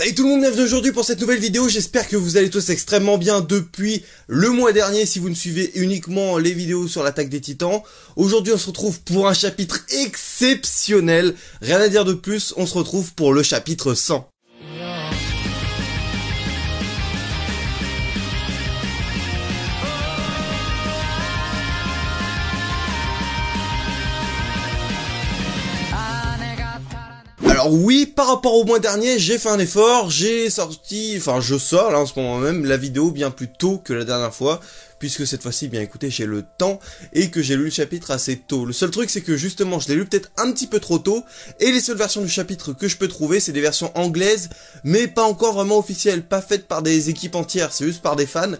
Salut tout le monde, bienvenue aujourd'hui pour cette nouvelle vidéo, j'espère que vous allez tous extrêmement bien depuis le mois dernier si vous ne suivez uniquement les vidéos sur l'attaque des titans. Aujourd'hui on se retrouve pour un chapitre exceptionnel, rien à dire de plus, on se retrouve pour le chapitre 100. Alors oui, par rapport au mois dernier, j'ai fait un effort, je sors là en ce moment même la vidéo bien plus tôt que la dernière fois, puisque cette fois-ci, bien écoutez, j'ai le temps et que j'ai lu le chapitre assez tôt. Le seul truc, c'est que justement, je l'ai lu peut-être un petit peu trop tôt, et les seules versions du chapitre que je peux trouver, c'est des versions anglaises, mais pas encore vraiment officielles, pas faites par des équipes entières, c'est juste par des fans.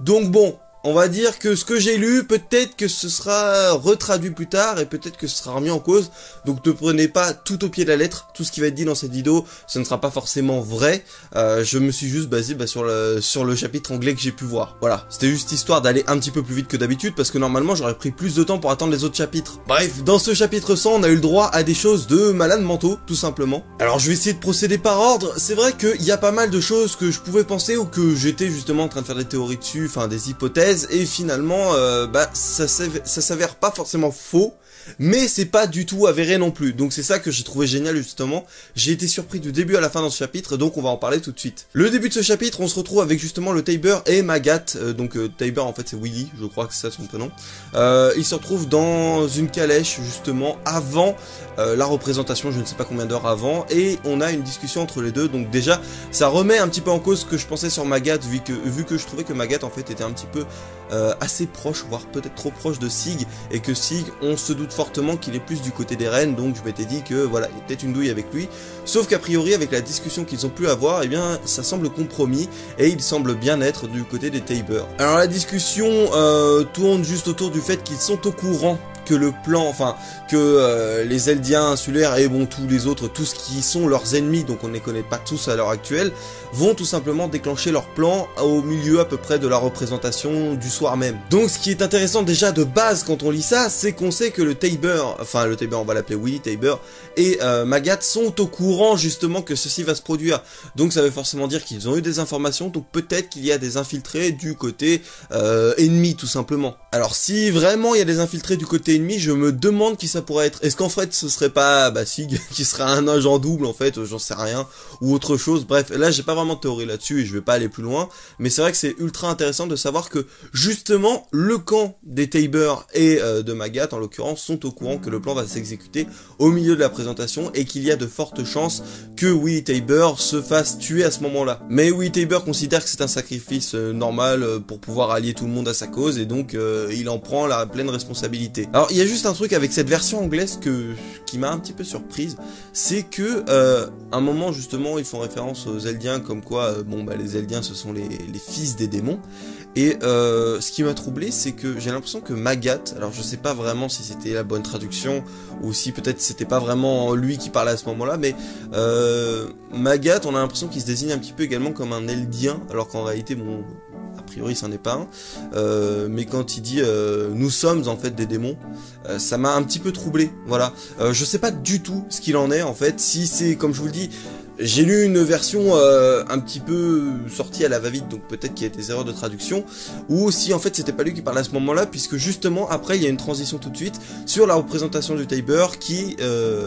Donc bon, on va dire que ce que j'ai lu, peut-être que ce sera retraduit plus tard et peut-être que ce sera remis en cause. Donc ne prenez pas tout au pied de la lettre. Tout ce qui va être dit dans cette vidéo, ce ne sera pas forcément vrai. Je me suis juste basé sur le chapitre anglais que j'ai pu voir. Voilà, c'était juste histoire d'aller un petit peu plus vite que d'habitude parce que normalement j'aurais pris plus de temps pour attendre les autres chapitres. Bref, dans ce chapitre 100, on a eu le droit à des choses de malades mentaux, tout simplement. Alors je vais essayer de procéder par ordre. C'est vrai qu'il y a pas mal de choses que je pouvais penser ou que j'étais justement en train de faire des théories dessus, enfin des hypothèses. Et finalement, ça s'avère pas forcément faux, mais c'est pas du tout avéré non plus. Donc c'est ça que j'ai trouvé génial justement. J'ai été surpris du début à la fin dans ce chapitre, donc on va en parler tout de suite. Le début de ce chapitre, on se retrouve avec justement le Tybur et Magat. Tybur en fait c'est Willy, je crois que c'est ça son prénom. Ils se retrouvent dans une calèche justement avant la représentation, je ne sais pas combien d'heures avant, et on a une discussion entre les deux. Donc déjà, ça remet un petit peu en cause ce que je pensais sur Magat, vu que je trouvais que Magat en fait était un petit peu assez proche, voire peut-être trop proche de Sig, et que Sig, on se doute fortement qu'il est plus du côté des reines, donc je m'étais dit que voilà, il y a peut-être une douille avec lui, sauf qu'a priori avec la discussion qu'ils ont pu avoir, eh bien ça semble compromis, et il semble bien être du côté des Tybur. Alors la discussion tourne juste autour du fait qu'ils sont au courant que le plan, les Eldiens insulaires et bon tous les autres, tous qui sont leurs ennemis, donc on ne les connaît pas tous à l'heure actuelle, vont tout simplement déclencher leur plan au milieu à peu près de la représentation du soir même. Donc ce qui est intéressant déjà de base quand on lit ça, c'est qu'on sait que le Tybur on va l'appeler Willy Tybur, et Magat sont au courant justement que ceci va se produire. Donc ça veut forcément dire qu'ils ont eu des informations, donc peut-être qu'il y a des infiltrés du côté ennemi tout simplement. Alors si vraiment il y a des infiltrés du côté ennemi, je me demande qui ça pourrait être. Est-ce qu'en fait ce serait pas Sig qui serait un agent double en fait, j'en sais rien, ou autre chose. Bref, là j'ai pas vraiment de théorie là-dessus et je vais pas aller plus loin, mais c'est vrai que c'est ultra intéressant de savoir que justement le camp des Tybur et de Magat en l'occurrence sont au courant que le plan va s'exécuter au milieu de la présentation et qu'il y a de fortes chances que Willy Tybur se fasse tuer à ce moment-là. Mais Willy Tybur considère que c'est un sacrifice normal pour pouvoir allier tout le monde à sa cause et donc il en prend la pleine responsabilité. Alors il y a juste un truc avec cette version anglaise qui m'a un petit peu surprise, c'est que à un moment justement ils font référence aux Eldiens comme quoi les Eldiens ce sont les fils des démons, et ce qui m'a troublé c'est que j'ai l'impression que Magat, alors je sais pas vraiment si c'était la bonne traduction ou si peut-être c'était pas vraiment lui qui parlait à ce moment là, mais Magat on a l'impression qu'il se désigne un petit peu également comme un Eldien, alors qu'en réalité a priori c'en est pas un, mais quand il dit nous sommes en fait des démons, ça m'a un petit peu troublé, voilà. Je sais pas du tout ce qu'il en est en fait, si c'est comme je vous le dis, j'ai lu une version un petit peu sortie à la va-vite, donc peut-être qu'il y a des erreurs de traduction, ou si en fait c'était pas lui qui parlait à ce moment-là, puisque justement après il y a une transition tout de suite sur la représentation du Tybur qui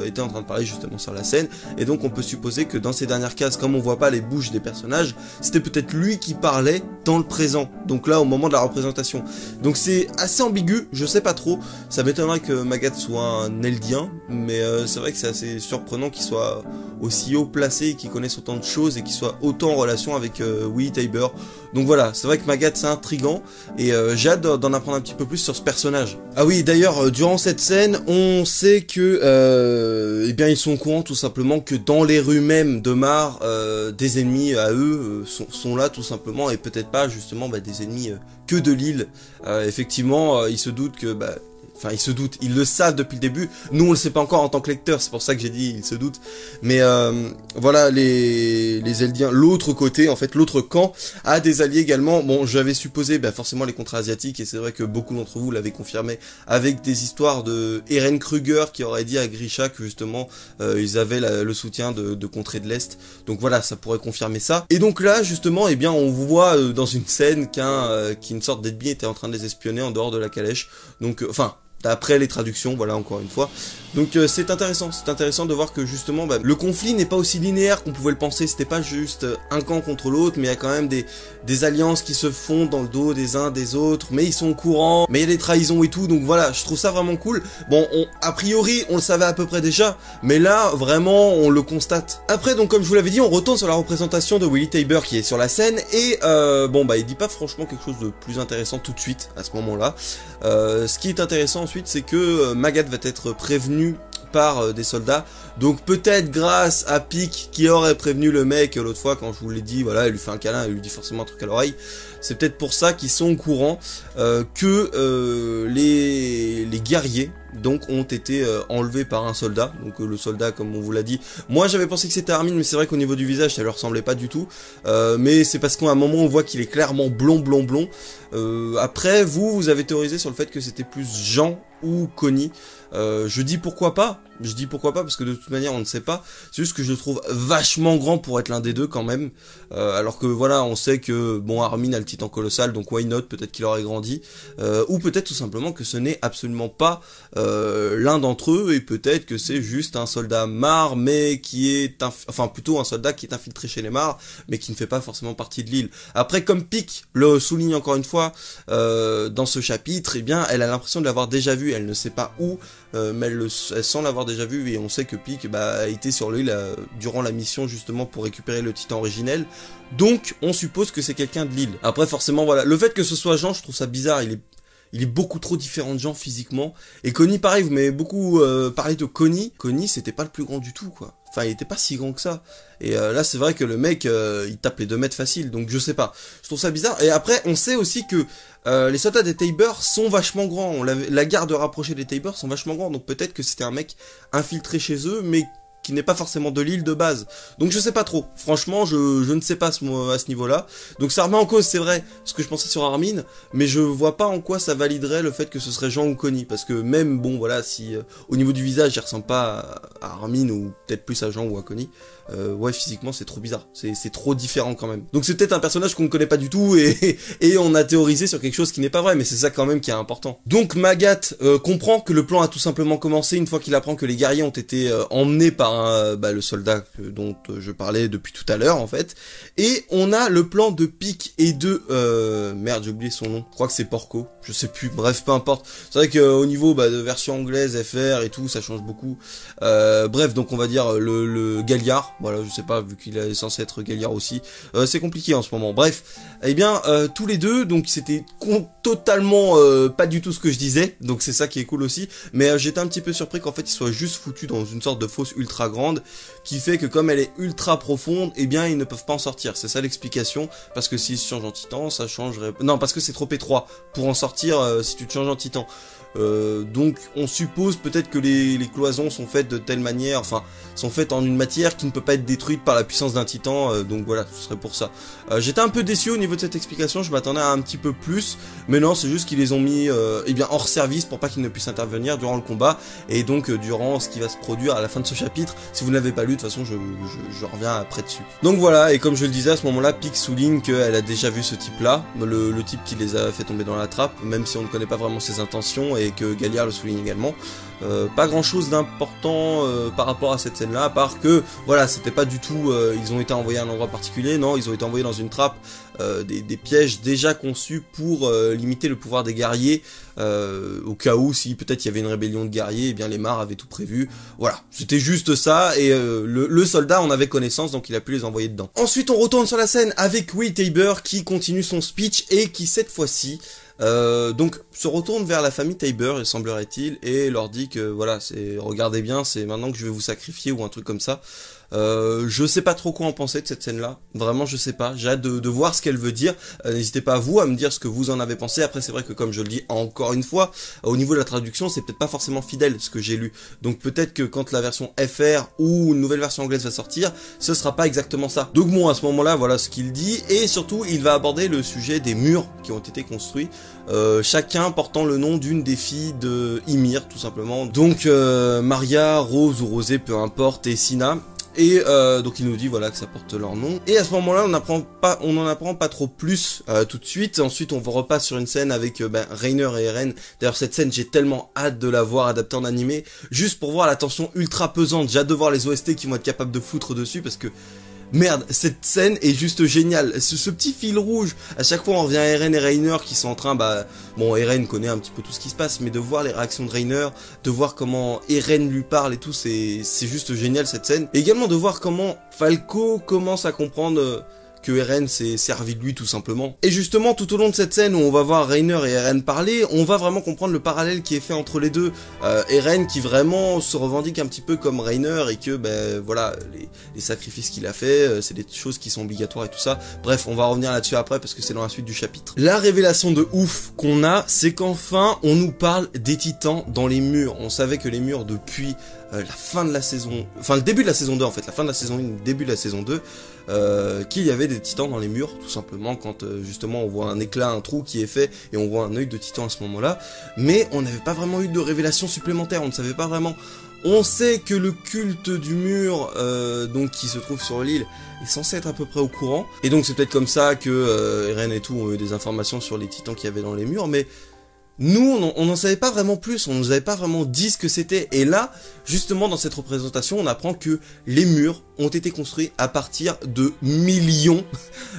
était en train de parler justement sur la scène, et donc on peut supposer que dans ces dernières cases, comme on voit pas les bouches des personnages, c'était peut-être lui qui parlait dans le présent, donc là au moment de la représentation. Donc c'est assez ambigu, je sais pas trop, ça m'étonnerait que Magat soit un Eldien, mais c'est vrai que c'est assez surprenant qu'il soit aussi haut placé, qui connaissent autant de choses et qui soit autant en relation avec Willy Tybur. Donc voilà, c'est vrai que Magat c'est intriguant et j'ai hâte d'en apprendre un petit peu plus sur ce personnage. Ah oui, d'ailleurs durant cette scène, on sait que eh bien ils sont au courant tout simplement que dans les rues même de Mar, des ennemis à eux sont là tout simplement, et peut-être pas justement des ennemis que de l'île. Effectivement, ils se doutent que Enfin, ils se doutent, ils le savent depuis le début. Nous, on le sait pas encore en tant que lecteur, c'est pour ça que j'ai dit ils se doutent. Mais voilà, les Eldiens, l'autre côté, en fait, l'autre camp a des alliés également. Bon, j'avais supposé, forcément les contrats asiatiques, et c'est vrai que beaucoup d'entre vous l'avaient confirmé, avec des histoires de Eren Kruger qui aurait dit à Grisha que justement ils avaient le soutien de contrées de l'Est. Donc voilà, ça pourrait confirmer ça. Et donc là, justement, on voit dans une scène qu'une sorte d'ennemi était en train de les espionner en dehors de la calèche. Donc, d'après les traductions, voilà, encore une fois. Donc c'est intéressant de voir que justement le conflit n'est pas aussi linéaire qu'on pouvait le penser, c'était pas juste un camp contre l'autre, mais il y a quand même des alliances qui se font dans le dos des uns des autres, mais ils sont au courant, mais il y a des trahisons et tout, donc voilà, je trouve ça vraiment cool. Bon, a priori, on le savait à peu près déjà, mais là, vraiment, on le constate. Après, donc comme je vous l'avais dit, on retourne sur la représentation de Willy Tybur qui est sur la scène, et il dit pas franchement quelque chose de plus intéressant tout de suite, à ce moment-là. Ce qui est intéressant ensuite, c'est que Magath va être prévenu par des soldats, donc peut-être grâce à Pieck qui aurait prévenu le mec l'autre fois quand je vous l'ai dit, voilà, il lui fait un câlin, il lui dit forcément un truc à l'oreille, c'est peut-être pour ça qu'ils sont au courant que les guerriers donc ont été enlevés par un soldat, donc le soldat comme on vous l'a dit, moi j'avais pensé que c'était Armin, mais c'est vrai qu'au niveau du visage ça lui ressemblait pas du tout, mais c'est parce qu'à un moment on voit qu'il est clairement blond. Après vous avez théorisé sur le fait que c'était plus Jean ou Connie. Je dis pourquoi pas parce que de toute manière on ne sait pas, c'est juste que je le trouve vachement grand pour être l'un des deux quand même, alors que voilà, on sait que bon, Armin a le titan colossal, donc why not, peut-être qu'il aurait grandi, ou peut-être tout simplement que ce n'est absolument pas l'un d'entre eux, et peut-être que c'est juste un soldat Mar, mais qui est plutôt un soldat qui est infiltré chez les Mar, mais qui ne fait pas forcément partie de l'île. Après, comme Pieck le souligne encore une fois dans ce chapitre, eh bien elle a l'impression de l'avoir déjà vu, elle ne sait pas où, mais elle sent l'avoir déjà vu, et on sait que Pieck a été sur l'île durant la mission justement pour récupérer le titan originel, donc on suppose que c'est quelqu'un de l'île. Après forcément voilà, le fait que ce soit Jean, je trouve ça bizarre, il est beaucoup trop différent de Jean physiquement, et Connie pareil, vous m'avez beaucoup parlé de Connie c'était pas le plus grand du tout quoi, enfin il était pas si grand que ça, et là c'est vrai que le mec il tape les 2 mètres facile, donc je sais pas, je trouve ça bizarre. Et après on sait aussi que les soldats des Tybur sont vachement grands, la garde rapprochée des Tybur sont vachement grands, donc peut-être que c'était un mec infiltré chez eux, mais qui n'est pas forcément de l'île de base. Donc je sais pas trop, franchement je ne sais pas à ce niveau-là. Donc ça remet en cause, c'est vrai, ce que je pensais sur Armin, mais je vois pas en quoi ça validerait le fait que ce serait Jean ou Connie, parce que même, bon voilà, si au niveau du visage il ressemble pas à Armin, ou peut-être plus à Jean ou à Connie, ouais, physiquement c'est trop bizarre, c'est trop différent quand même. Donc c'est peut-être un personnage qu'on ne connaît pas du tout, et on a théorisé sur quelque chose qui n'est pas vrai, mais c'est ça quand même qui est important. Donc Magath comprend que le plan a tout simplement commencé une fois qu'il apprend que les guerriers ont été emmenés par le soldat dont je parlais depuis tout à l'heure en fait, et on a le plan de Pieck et de merde, j'ai oublié son nom, je crois que c'est Porco, je sais plus, bref, peu importe. C'est vrai qu'au niveau de version anglaise, FR et tout, ça change beaucoup. Bref, donc on va dire le Galliard, voilà, je sais pas, vu qu'il est censé être Galliard aussi, c'est compliqué en ce moment. Bref, eh bien tous les deux, donc c'était totalement pas du tout ce que je disais, donc c'est ça qui est cool aussi, mais j'étais un petit peu surpris qu'en fait il soit juste foutu dans une sorte de fosse ultra grande, qui fait que comme elle est ultra profonde, eh bien ils ne peuvent pas en sortir, c'est ça l'explication, parce que s'ils se changent en titan, ça changerait... Non, parce que c'est trop étroit pour en sortir si tu te changes en titan. Donc on suppose peut-être que les cloisons sont faites de telle manière, enfin sont faites en une matière qui ne peut pas être détruite par la puissance d'un titan, donc voilà, ce serait pour ça. J'étais un peu déçu au niveau de cette explication, je m'attendais à un petit peu plus, mais non, c'est juste qu'ils les ont mis hors service pour pas qu'ils ne puissent intervenir durant le combat, et donc durant ce qui va se produire à la fin de ce chapitre. Si vous ne l'avez pas lu, de toute façon je reviens après dessus. Donc voilà, et comme je le disais à ce moment là, Pieck souligne qu'elle a déjà vu ce type là, le type qui les a fait tomber dans la trappe, même si on ne connaît pas vraiment ses intentions, et que Galliard le souligne également. Pas grand chose d'important par rapport à cette scène là, à part que voilà, c'était pas du tout ils ont été envoyés à un endroit particulier, non, ils ont été envoyés dans une trappe, des pièges déjà conçus pour limiter le pouvoir des guerriers, au cas où si peut-être il y avait une rébellion de guerriers, et bien les Mar avaient tout prévu. Voilà, c'était juste ça, et le soldat en avait connaissance, donc il a pu les envoyer dedans. Ensuite on retourne sur la scène avec Willy Tybur qui continue son speech, et qui cette fois-ci donc se retourne vers la famille Tybur, il semblerait-il, et leur dit que voilà, regardez bien, c'est maintenant que je vais vous sacrifier, ou un truc comme ça. Je sais pas trop quoi en penser de cette scène-là. Vraiment, je sais pas. J'ai hâte de voir ce qu'elle veut dire. N'hésitez pas à me dire ce que vous en avez pensé. Après, c'est vrai que comme je le dis encore une fois, au niveau de la traduction, c'est peut-être pas forcément fidèle ce que j'ai lu. Donc peut-être que quand la version FR ou une nouvelle version anglaise va sortir, ce sera pas exactement ça. Donc bon, à ce moment-là, voilà ce qu'il dit. Et surtout, il va aborder le sujet des murs qui ont été construits. Chacun portant le nom d'une des filles de Ymir, tout simplement. Donc Maria, Rose ou Rosé, peu importe, et Sina. Et donc il nous dit voilà que ça porte leur nom. Et à ce moment-là, on n'en apprend pas trop plus tout de suite. Ensuite, on repasse sur une scène avec Reiner et Eren. D'ailleurs, cette scène, j'ai tellement hâte de la voir adaptée en animé, juste pour voir la tension ultra pesante. J'ai hâte de voir les OST qui vont être capables de foutre dessus parce que merde, cette scène est juste géniale. Ce petit fil rouge, à chaque fois on revient à Eren et Reiner qui sont en train, bon, Eren connaît un petit peu tout ce qui se passe, mais de voir les réactions de Reiner, de voir comment Eren lui parle et tout, c'est juste génial cette scène. Et également de voir comment Falco commence à comprendre que Eren s'est servi de lui tout simplement. Et justement, tout au long de cette scène où on va voir Reiner et Eren parler, on va vraiment comprendre le parallèle qui est fait entre les deux. Eren qui vraiment se revendique un petit peu comme Reiner et que, voilà, les sacrifices qu'il a fait, c'est des choses qui sont obligatoires et tout ça. Bref, on va revenir là-dessus après parce que c'est dans la suite du chapitre. La révélation de ouf qu'on a, c'est qu'enfin, on nous parle des titans dans les murs. On savait que les murs depuis la fin de la saison, enfin le début de la saison 2 en fait, la fin de la saison 1, le début de la saison 2, qu'il y avait des titans dans les murs, tout simplement, quand justement on voit un éclat, un trou qui est fait, et on voit un œil de titan à ce moment-là, mais on n'avait pas vraiment eu de révélation supplémentaire, on ne savait pas vraiment. On sait que le culte du mur, donc qui se trouve sur l'île, est censé être à peu près au courant, et donc c'est peut-être comme ça que Eren et tout ont eu des informations sur les titans qu'il y avait dans les murs, mais nous, on n'en savait pas vraiment plus, on nous avait pas vraiment dit ce que c'était, et là, justement dans cette représentation, on apprend que les murs ont été construits à partir de millions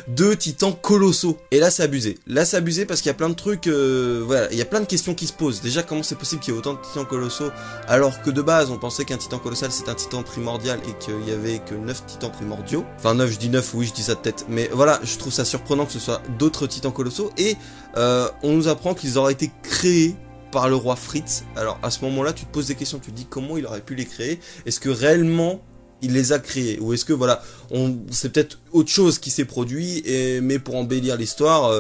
de titans colossaux. Et là, c'est abusé. Là, c'est abusé parce qu'il y a plein de trucs, voilà, il y a plein de questions qui se posent. Déjà, comment c'est possible qu'il y ait autant de titans colossaux, alors que de base, on pensait qu'un titan colossal, c'est un titan primordial, et qu'il y avait que 9 titans primordiaux. Enfin, 9, je dis 9, oui, je dis ça de tête. Mais voilà, je trouve ça surprenant que ce soit d'autres titans colossaux, et on nous apprend qu'ils auraient été créés par le roi Fritz. Alors à ce moment-là, tu te poses des questions, tu te dis comment il aurait pu les créer. Est-ce que réellement il les a créés, ou est-ce que voilà, c'est peut-être autre chose qui s'est produit, mais pour embellir l'histoire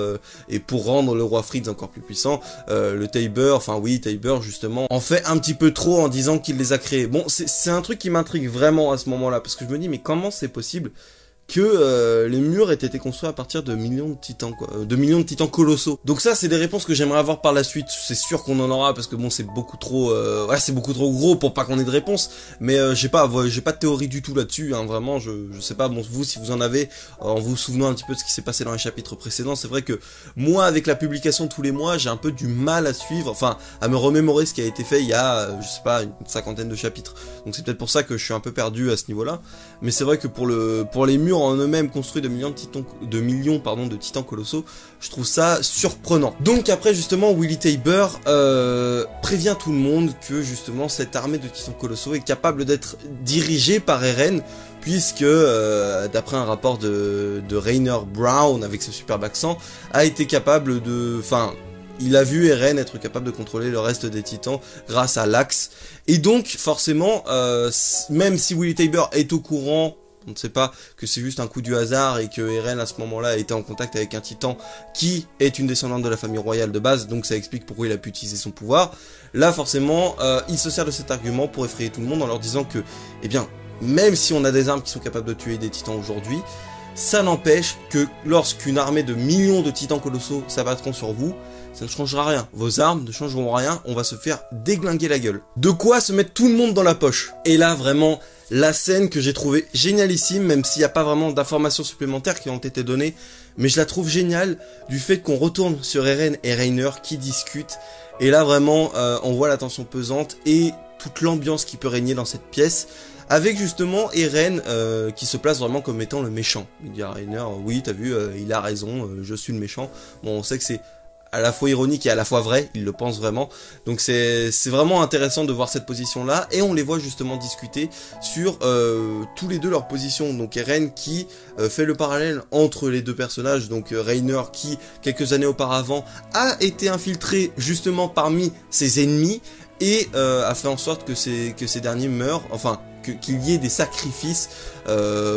et pour rendre le roi Fritz encore plus puissant, le Tybur, enfin oui, Tybur justement, en fait un petit peu trop en disant qu'il les a créés. Bon, c'est un truc qui m'intrigue vraiment à ce moment-là, parce que je me dis mais comment c'est possible que les murs aient été construits à partir de millions de titans, quoi, de millions de titans colossaux. Donc ça, c'est des réponses que j'aimerais avoir par la suite. C'est sûr qu'on en aura parce que bon, c'est beaucoup trop, ouais, c'est beaucoup trop gros pour pas qu'on ait de réponse. Mais j'ai pas de théorie du tout là-dessus. Hein, vraiment, je sais pas. Bon, vous, si vous en avez, en vous souvenant un petit peu de ce qui s'est passé dans les chapitres précédents, c'est vrai que moi, avec la publication tous les mois, j'ai un peu du mal à suivre, enfin, à me remémorer ce qui a été fait il y a, je sais pas, une cinquantaine de chapitres. Donc c'est peut-être pour ça que je suis un peu perdu à ce niveau-là. Mais c'est vrai que pour les murs en eux-mêmes construits de millions de titans colossaux, je trouve ça surprenant. Donc après justement Willy Tybur prévient tout le monde que justement cette armée de titans colossaux est capable d'être dirigée par Eren, puisque d'après un rapport de Rainer Brown avec ce superbe accent, a été capable de, enfin, il a vu Eren être capable de contrôler le reste des titans grâce à l'axe. Et donc, forcément, même si Willy Tybur est au courant, on ne sait pas que c'est juste un coup du hasard et que Eren à ce moment-là était en contact avec un titan qui est une descendante de la famille royale de base, donc ça explique pourquoi il a pu utiliser son pouvoir. Là, forcément, il se sert de cet argument pour effrayer tout le monde en leur disant que, eh bien, même si on a des armes qui sont capables de tuer des titans aujourd'hui, ça n'empêche que lorsqu'une armée de millions de titans colossaux s'abattront sur vous, ça ne changera rien. Vos armes ne changeront rien, on va se faire déglinguer la gueule. De quoi se mettre tout le monde dans la poche. Et là, vraiment, la scène que j'ai trouvée génialissime, même s'il n'y a pas vraiment d'informations supplémentaires qui ont été données, mais je la trouve géniale du fait qu'on retourne sur Eren et Reiner qui discutent. Et là, vraiment, on voit la tension pesante et toute l'ambiance qui peut régner dans cette pièce. Avec justement Eren qui se place vraiment comme étant le méchant. Il dit à Reiner, oui, t'as vu, il a raison, je suis le méchant. Bon, on sait que c'est à la fois ironique et à la fois vrai, il le pense vraiment. Donc c'est vraiment intéressant de voir cette position-là, et on les voit justement discuter sur tous les deux leurs positions. Donc Eren qui fait le parallèle entre les deux personnages, donc Reiner qui, quelques années auparavant, a été infiltré justement parmi ses ennemis, et a fait en sorte que ces derniers meurent, enfin, qu'il y ait des sacrifices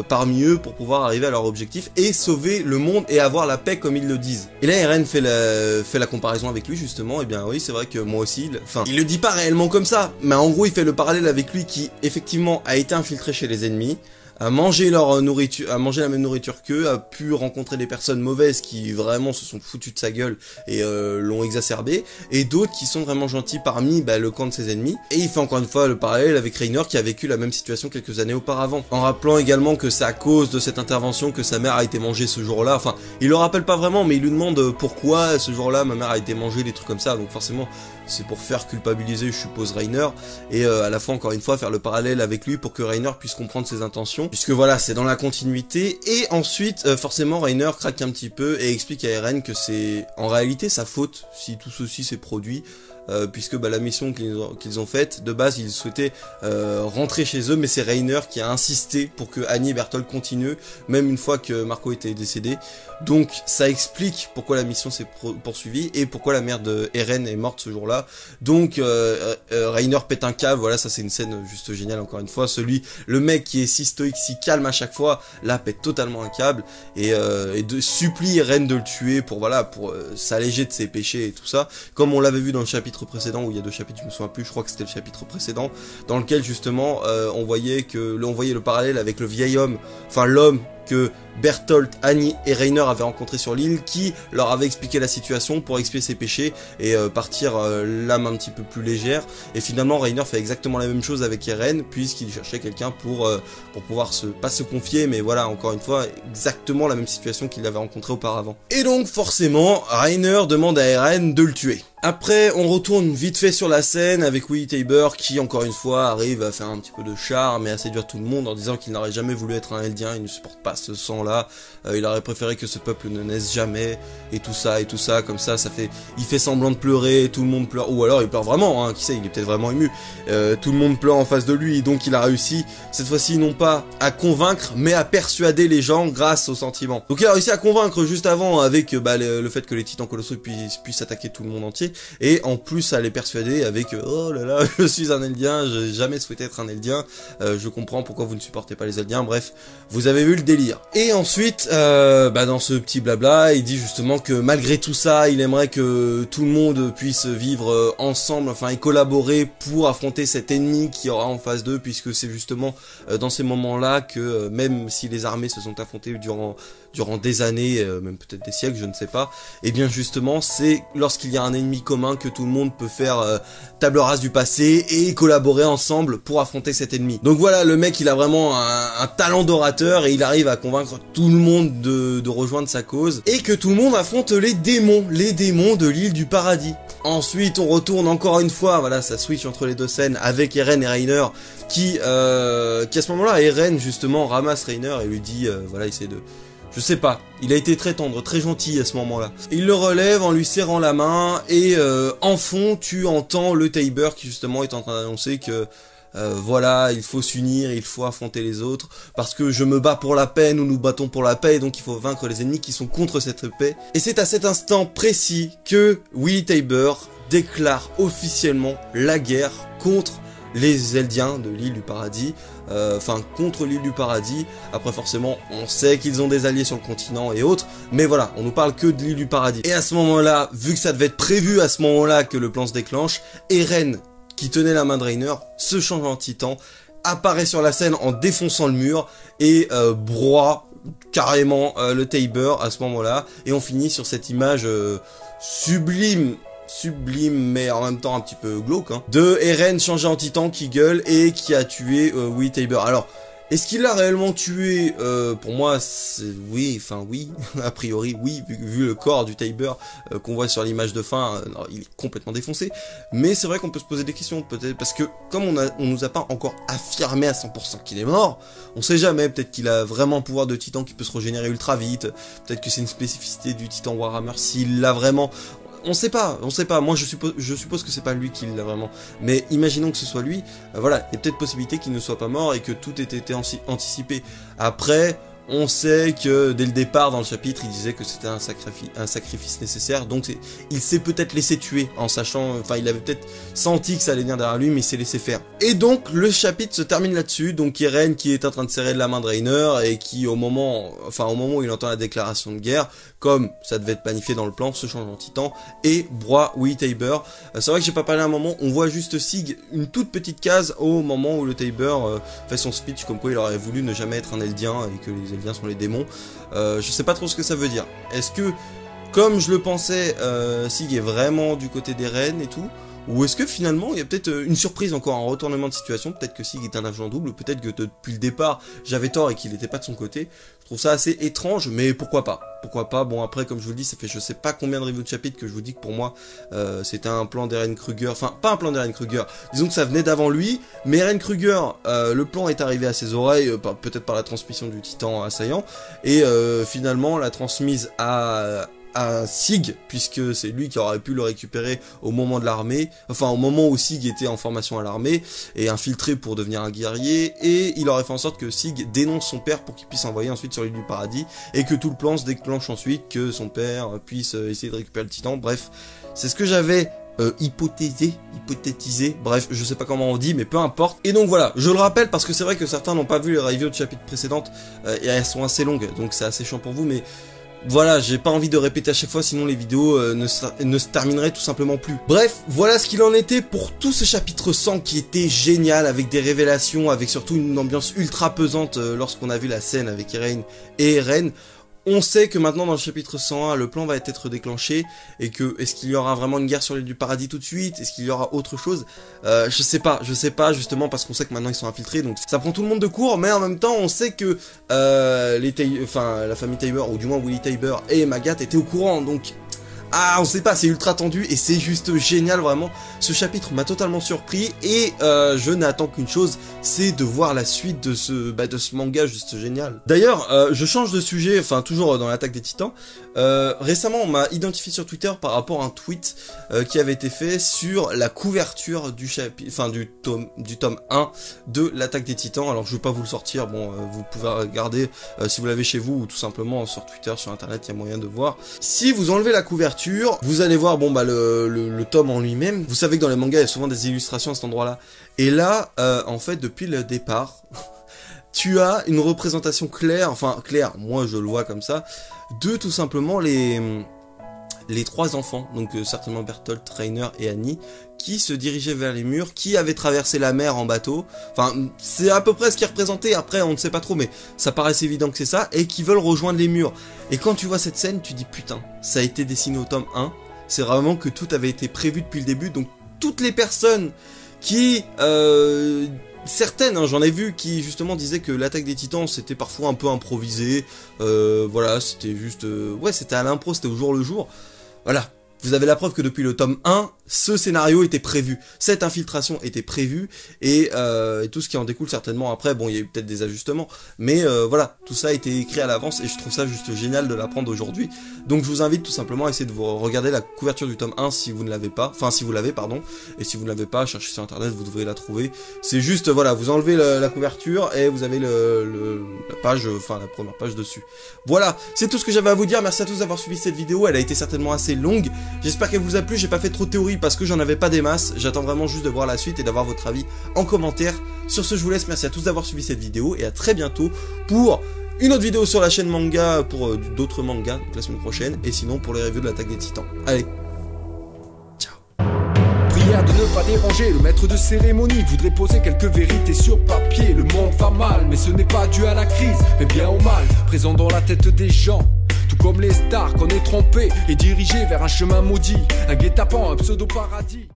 parmi eux pour pouvoir arriver à leur objectif et sauver le monde et avoir la paix comme ils le disent. Et là Eren fait la comparaison avec lui justement, et bien oui c'est vrai que moi aussi, enfin il le dit pas réellement comme ça, mais en gros il fait le parallèle avec lui qui effectivement a été infiltré chez les ennemis, a mangé leur nourriture, a mangé la même nourriture qu'eux, a pu rencontrer des personnes mauvaises qui vraiment se sont foutues de sa gueule et l'ont exacerbé, et d'autres qui sont vraiment gentils parmi le camp de ses ennemis. Et il fait encore une fois le parallèle avec Reiner qui a vécu la même situation quelques années auparavant, en rappelant également que c'est à cause de cette intervention que sa mère a été mangée ce jour-là. Enfin, il le rappelle pas vraiment, mais il lui demande pourquoi ce jour-là ma mère a été mangée, des trucs comme ça, donc forcément c'est pour faire culpabiliser, je suppose, Reiner, et à la fois, encore une fois, faire le parallèle avec lui pour que Reiner puisse comprendre ses intentions, puisque voilà, c'est dans la continuité. Et ensuite, forcément, Reiner craque un petit peu et explique à Eren que c'est en réalité sa faute si tout ceci s'est produit, puisque la mission qu'ils ont faite, de base ils souhaitaient rentrer chez eux, mais c'est Reiner qui a insisté pour que Annie et Berthold continuent, même une fois que Marco était décédé. Donc ça explique pourquoi la mission s'est poursuivie et pourquoi la mère de Eren est morte ce jour-là. Donc Reiner pète un câble, voilà, ça c'est une scène juste géniale encore une fois. Le mec qui est si stoïque, si calme à chaque fois, là pète totalement un câble et supplie Eren de le tuer pour s'alléger de ses péchés et tout ça, comme on l'avait vu dans le chapitre précédent, où il y a 2 chapitres, je me souviens plus, je crois que c'était le chapitre précédent, dans lequel justement on voyait le parallèle avec le vieil homme, enfin l'homme que Berthold, Annie et Reiner avaient rencontré sur l'île, qui leur avait expliqué la situation pour expier ses péchés et partir l'âme un petit peu plus légère. Et finalement Reiner fait exactement la même chose avec Eren, puisqu'il cherchait quelqu'un pour pouvoir pas se confier, mais voilà, encore une fois, exactement la même situation qu'il avait rencontré auparavant. Et donc forcément, Reiner demande à Eren de le tuer. Après, on retourne vite fait sur la scène avec Willy Tybur qui, encore une fois, arrive à faire un petit peu de charme et à séduire tout le monde en disant qu'il n'aurait jamais voulu être un Eldien, il ne supporte pas ce sang-là, il aurait préféré que ce peuple ne naisse jamais, et tout ça, comme ça il fait semblant de pleurer, tout le monde pleure, ou alors il pleure vraiment, hein, qui sait, il est peut-être vraiment ému, tout le monde pleure en face de lui, donc il a réussi, cette fois-ci, non pas à convaincre, mais à persuader les gens grâce aux sentiments. Donc il a réussi à convaincre juste avant avec le fait que les titans colossaux puissent attaquer tout le monde entier, et en plus à les persuader avec oh là là, je suis un Eldien, j'ai jamais souhaité être un Eldien, je comprends pourquoi vous ne supportez pas les Eldiens, bref, vous avez vu le délire. Et ensuite, dans ce petit blabla, il dit justement que malgré tout ça, il aimerait que tout le monde puisse vivre ensemble, enfin et collaborer pour affronter cet ennemi qui aura en face d'eux, puisque c'est justement dans ces moments-là que même si les armées se sont affrontées durant des années, même peut-être des siècles, je ne sais pas, et bien justement c'est lorsqu'il y a un ennemi commun que tout le monde peut faire table rase du passé et collaborer ensemble pour affronter cet ennemi. Donc voilà, le mec il a vraiment un talent d'orateur et il arrive à convaincre tout le monde de rejoindre sa cause et que tout le monde affronte les démons de l'île du paradis. Ensuite on retourne encore une fois, voilà, ça switch entre les deux scènes avec Eren et Reiner qui à ce moment-là, Eren justement ramasse Reiner et lui dit voilà, essaie de... Je sais pas, il a été très tendre, très gentil à ce moment-là. Il le relève en lui serrant la main et en fond tu entends le Tybur qui justement est en train d'annoncer que voilà, il faut s'unir, il faut affronter les autres, parce que je me bats pour la paix, nous nous battons pour la paix, et donc il faut vaincre les ennemis qui sont contre cette paix. Et c'est à cet instant précis que Willy Tybur déclare officiellement la guerre contre les Eldiens de l'île du paradis, contre l'île du paradis. Après forcément on sait qu'ils ont des alliés sur le continent et autres, mais voilà, on nous parle que de l'île du paradis. Et à ce moment-là, vu que ça devait être prévu à ce moment-là que le plan se déclenche, Eren, qui tenait la main de Reiner, se change en titan, apparaît sur la scène en défonçant le mur et broie carrément le Tybur à ce moment-là, et on finit sur cette image sublime mais en même temps un petit peu glauque, hein, de Eren changé en titan qui gueule et qui a tué Willy Tybur. Alors, est-ce qu'il l'a réellement tué? Pour moi, oui, a priori, oui, vu le corps du Tybur qu'on voit sur l'image de fin, il est complètement défoncé. Mais c'est vrai qu'on peut se poser des questions, peut-être, parce que comme on nous a pas encore affirmé à 100% qu'il est mort, on sait jamais, peut-être qu'il a vraiment un pouvoir de titan qui peut se régénérer ultra vite, peut-être que c'est une spécificité du titan Warhammer, s'il l'a vraiment... On sait pas, moi je suppose que c'est pas lui qui l'a vraiment, mais imaginons que ce soit lui, voilà, il y a peut-être possibilité qu'il ne soit pas mort et que tout ait été anticipé. Après, On sait que dès le départ dans le chapitre, il disait que c'était un sacrifice nécessaire, donc il s'est peut-être laissé tuer en sachant, enfin il avait peut-être senti que ça allait venir derrière lui, mais il s'est laissé faire. Et donc le chapitre se termine là-dessus, donc Eren qui est en train de serrer de la main de Reiner et qui au moment où il entend la déclaration de guerre, comme ça devait être planifié dans le plan, se change en titan et broie Wee-Taber. C'est vrai que j'ai pas parlé à un moment, on voit juste Sig, une toute petite case au moment où le Taber fait son speech comme quoi il aurait voulu ne jamais être un Eldien et que les Eldiens sont les démons. Je sais pas trop ce que ça veut dire. Est-ce que, comme je le pensais, Sig est vraiment du côté d'Eren et tout, ou est-ce que finalement il y a peut-être une surprise, encore un retournement de situation, peut-être que Sig est un agent double, peut-être que depuis le départ j'avais tort et qu'il n'était pas de son côté. Je trouve ça assez étrange, mais pourquoi pas. Pourquoi pas, bon après comme je vous le dis, ça fait je sais pas combien de reviews de chapitres que je vous dis que pour moi c'était un plan d'Eren Kruger, enfin pas un plan d'Eren Kruger, disons que ça venait d'avant lui, mais Eren Kruger, le plan est arrivé à ses oreilles, peut-être par la transmission du titan assaillant, et finalement l'a transmise à Sig, puisque c'est lui qui aurait pu le récupérer au moment de l'armée, enfin au moment où Sig était en formation à l'armée, et infiltré pour devenir un guerrier, et il aurait fait en sorte que Sig dénonce son père pour qu'il puisse envoyer ensuite sur l'île du paradis, et que tout le plan se déclenche ensuite, que son père puisse essayer de récupérer le titan, bref, c'est ce que j'avais hypothétisé, bref, je sais pas comment on dit, mais peu importe. Et donc voilà, je le rappelle parce que c'est vrai que certains n'ont pas vu les reviews de chapitres précédentes, et elles sont assez longues, donc c'est assez chiant pour vous, mais voilà, j'ai pas envie de répéter à chaque fois, sinon les vidéos ne se termineraient tout simplement plus. Bref, voilà ce qu'il en était pour tout ce chapitre 100 qui était génial, avec des révélations, avec surtout une ambiance ultra pesante lorsqu'on a vu la scène avec Eren et Eren. On sait que maintenant dans le chapitre 101, le plan va être déclenché, et que est-ce qu'il y aura vraiment une guerre sur l'île du paradis tout de suite, est-ce qu'il y aura autre chose, je sais pas justement parce qu'on sait que maintenant ils sont infiltrés, donc ça prend tout le monde de court, mais en même temps on sait que la famille Taber, ou du moins Wee-Taber et Magath étaient au courant, donc on sait pas, c'est ultra tendu et c'est juste génial vraiment. Ce chapitre m'a totalement surpris et je n'attends qu'une chose, c'est de voir la suite de ce manga juste génial. D'ailleurs, je change de sujet, enfin toujours dans l'attaque des titans. Récemment, on m'a identifié sur Twitter par rapport à un tweet qui avait été fait sur la couverture du chapitre, enfin du tome 1 de l'attaque des titans. Alors je vais pas vous le sortir, bon, vous pouvez regarder si vous l'avez chez vous ou tout simplement sur Twitter, sur internet, il y a moyen de voir. Si vous enlevez la couverture, vous allez voir le tome en lui-même. Vous savez que dans les mangas il y a souvent des illustrations à cet endroit-là. Et là, en fait, depuis le départ, tu as une représentation claire, enfin claire, moi je le vois comme ça, de tout simplement les 3 enfants, donc certainement Bertolt, Reiner et Annie, qui se dirigeaient vers les murs, qui avaient traversé la mer en bateau, enfin c'est à peu près ce qui est représenté, après on ne sait pas trop, mais ça paraît évident que c'est ça, et qui veulent rejoindre les murs. Et quand tu vois cette scène, tu dis putain, ça a été dessiné au tome 1, c'est vraiment que tout avait été prévu depuis le début, donc toutes les personnes qui... certaines, hein, j'en ai vu qui justement disaient que l'attaque des titans c'était parfois un peu improvisé, voilà, c'était juste, ouais, c'était à l'impro, c'était au jour le jour, voilà. Vous avez la preuve que depuis le tome 1, ce scénario était prévu, cette infiltration était prévue, et tout ce qui en découle certainement après, bon il y a eu peut-être des ajustements, mais voilà, tout ça a été écrit à l'avance, et je trouve ça juste génial de l'apprendre aujourd'hui. Donc je vous invite tout simplement à essayer de vous regarder la couverture du tome 1 si vous ne l'avez pas, enfin si vous l'avez pardon, et si vous ne l'avez pas, cherchez sur internet, vous devrez la trouver. C'est juste, voilà, vous enlevez la couverture, et vous avez la page, enfin la première page dessus. Voilà, c'est tout ce que j'avais à vous dire, merci à tous d'avoir suivi cette vidéo, elle a été certainement assez longue. J'espère qu'elle vous a plu, j'ai pas fait trop de théorie parce que j'en avais pas des masses, j'attends vraiment juste de voir la suite et d'avoir votre avis en commentaire. Sur ce, je vous laisse, merci à tous d'avoir suivi cette vidéo et à très bientôt pour une autre vidéo sur la chaîne manga, pour d'autres mangas, donc la semaine prochaine, et sinon pour les reviews de l'attaque des titans. Allez, ciao. Prière de ne pas déranger, le maître de cérémonie voudrait poser quelques vérités sur papier. Le monde va mal, mais ce n'est pas dû à la crise, mais bien au mal, présent dans la tête des gens. Tout comme les stars qu'on est trompés et dirigés vers un chemin maudit, un guet-apens, un pseudo-paradis.